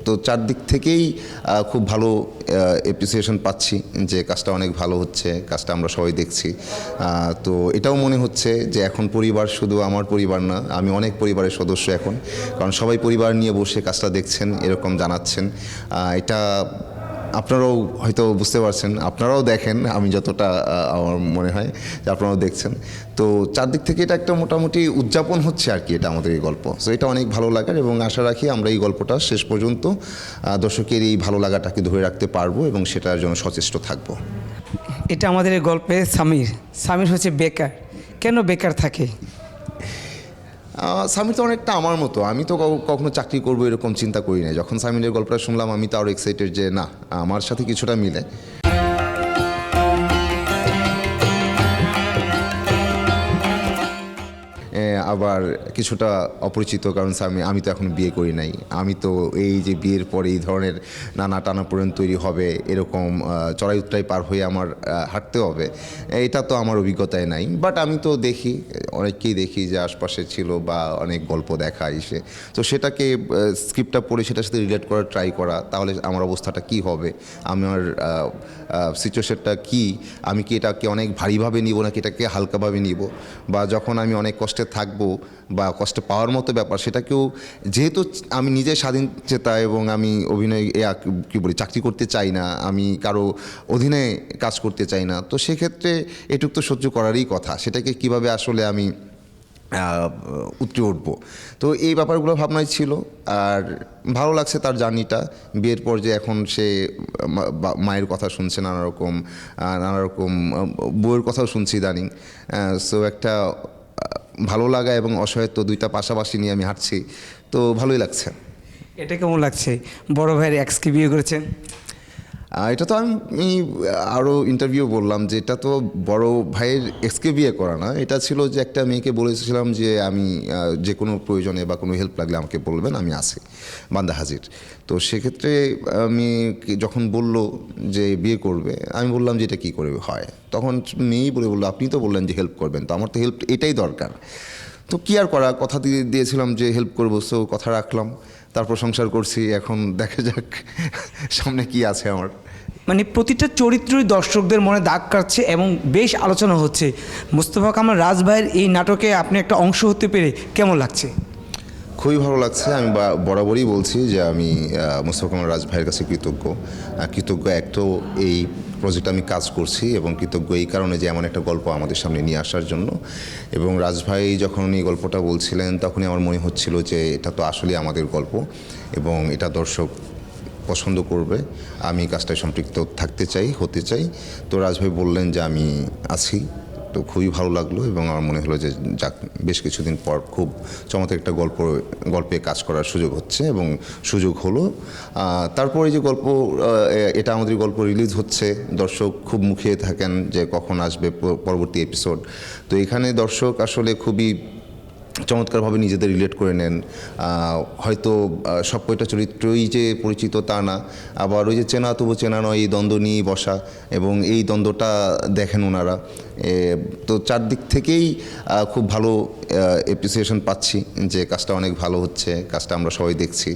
তো চারদিক থেকেই খুব ভালো অ্যাপ্রিসিয়েশন পাচ্ছি যে কাজটা অনেক ভালো হচ্ছে, কাজটা আমরা সবাই দেখছি। তো এটাও মনে হচ্ছে যে এখন পরিবার শুধু আমার পরিবার না, আমি অনেক পরিবারের সদস্য এখন, কারণ সবাই পরিবার নিয়ে বসে কাজটা দেখছেন, এরকম জানাচ্ছেন। এটা আপনারাও হয়তো বুঝতে পারছেন, আপনারাও দেখেন, আমি যতটা আমার মনে হয় যে আপনারাও দেখছেন। তো চারদিক থেকে এটা একটা মোটামুটি উদযাপন হচ্ছে আর কি, এটা আমাদের এই গল্প। সো এটা অনেক ভালো লাগার, এবং আশা রাখি আমরা এই গল্পটা শেষ পর্যন্ত দর্শকের এই ভালো লাগাটাকে ধরে রাখতে পারবো এবং সেটার জন্য সচেষ্ট থাকবো। এটা আমাদের এই গল্পে সামির সামির হচ্ছে বেকার। কেন বেকার থাকে? সামির তো অনেকটা আমার মতো, আমি তো কখনো চাকরি করবো এরকম চিন্তা করি না। যখন সামিরের গল্পটা শুনলাম আমি তো আরও এক্সাইটেড যে না, আমার সাথে কিছুটা মিলে। আবার কিছুটা অপরিচিত, কারণ আমি তো এখন বিয়ে করি নাই। আমি তো এই যে বিয়ের পরে এই ধরনের নানা টানাপোড়েন তৈরি হবে, এরকম চড়াই উতরাই পার হয়ে আমার হাঁটতে হবে, এটা তো আমার অভিজ্ঞতায় নাই। বাট আমি তো দেখি, অনেককেই দেখি যে আশপাশে ছিল বা অনেক গল্প দেখা এসে, তো সেটাকে স্ক্রিপ্টটা পড়ে সেটার সাথে রিলেট করার ট্রাই করা, তাহলে আমার অবস্থাটা কি হবে, আমার সিচুয়েশনটা কি, আমি কি এটাকে অনেক ভারীভাবে নিব নাকি এটাকে হালকাভাবে নিব, বা যখন আমি অনেক কষ্টে থাকবো বা কষ্ট পাওয়ার মতো ব্যাপার, সেটাকেও যেহেতু আমি নিজে স্বাধীন চেতা এবং আমি অভিনয় কী বলি চাকরি করতে চাই না, আমি কারো অধীনে কাজ করতে চাই না, তো সেক্ষেত্রে এটুক তো সহ্য করারই কথা। সেটাকে কিভাবে আসলে আমি উতরে উঠবো, তো এই ব্যাপারগুলো ভাবনাই ছিল। আর ভালো লাগছে তার জার্নিটা। বিয়ের পর যে এখন সে মায়ের কথা শুনছে, নানা রকম বউয়ের কথাও শুনছি ইদানিং। সো একটা ভালো লাগা এবং অসহায়ত্ব দুইটা পাশাপাশি নিয়ে আমি হাঁটছি, তো ভালোই লাগছে। এটা কেমন লাগছে বড় ভাইয়ের এক্সকে বিয়ে করেছেন? এটা তো আমি আরও ইন্টারভিউ বললাম যে এটা তো বড় ভাইয়ের এক্সকে বিয়ে করা না, এটা ছিল যে একটা মেয়েকে বলেছিলাম যে আমি যে কোনো প্রয়োজনে বা কোনো হেল্প লাগলে আমাকে বলবেন, আমি আছি, বান্দা হাজির। তো সেক্ষেত্রে আমি যখন বলল যে বিয়ে করবে, আমি বললাম যে এটা কী করে হয়, তখন মেয়েই বললো আপনি তো বললেন যে হেল্প করবেন, তো আমার তো হেল্প এটাই দরকার। তো কী আর করা, কথা দিয়েছিলাম যে হেল্প করবো, সো কথা রাখলাম, তারপর সংসার করছি। এখন দেখা যাক সামনে কি আছে আমার। মানে প্রতিটা চরিত্রই দর্শকদের মনে দাগ কাটছে এবং বেশ আলোচনা হচ্ছে। মোস্তফা কামাল রাজ ভাইয়ের এই নাটকে আপনি একটা অংশ হতে পেরে কেমন লাগছে? খুবই ভালো লাগছে। আমি বরাবরই বলছি যে আমি মোস্তফা কামাল রাজ ভাইয়ের কাছে কৃতজ্ঞ এক তো এই প্রজেক্টে আমি কাজ করছি, এবং কৃতজ্ঞ এই কারণে যে এমন একটা গল্প আমাদের সামনে নিয়ে আসার জন্য। এবং রাজ ভাই যখন এই গল্পটা বলছিলেন তখনই আমার মনে হচ্ছিল যে এটা তো আসলে আমাদের গল্প এবং এটা দর্শক পছন্দ করবে, আমি কাজটায় সম্পৃক্ত হতে চাই। তো রাজ ভাই বললেন যে আমি আছি, তো খুবই ভালো লাগলো। এবং আমার মনে হলো যে যাক, বেশ কিছুদিন পর খুব চমৎকার একটা গল্পে কাজ করার সুযোগ হচ্ছে এবং সুযোগ হলো। তারপরে যে গল্প, এটা আমাদের গল্প রিলিজ হচ্ছে, দর্শক খুব মুখিয়ে থাকেন যে কখন আসবে পরবর্তী এপিসোড। তো এখানে দর্শক আসলে খুবই চমৎকারভাবে নিজেদের রিলেট করে নেন। হয়তো সব কয়টা চরিত্রই যে পরিচিত তা না, আবার ওই যে চেনা তবু চেনা নয়, এই দ্বন্দ্ব নিয়েই বসা, এবং এই দ্বন্দ্বটা দেখেন ওনারা। তো চারদিক থেকেই খুব ভালো অ্যাপ্রিসিয়েশন পাচ্ছি যে কাজটা অনেক ভালো হচ্ছে, কাজটা আমরা সবাই দেখছি।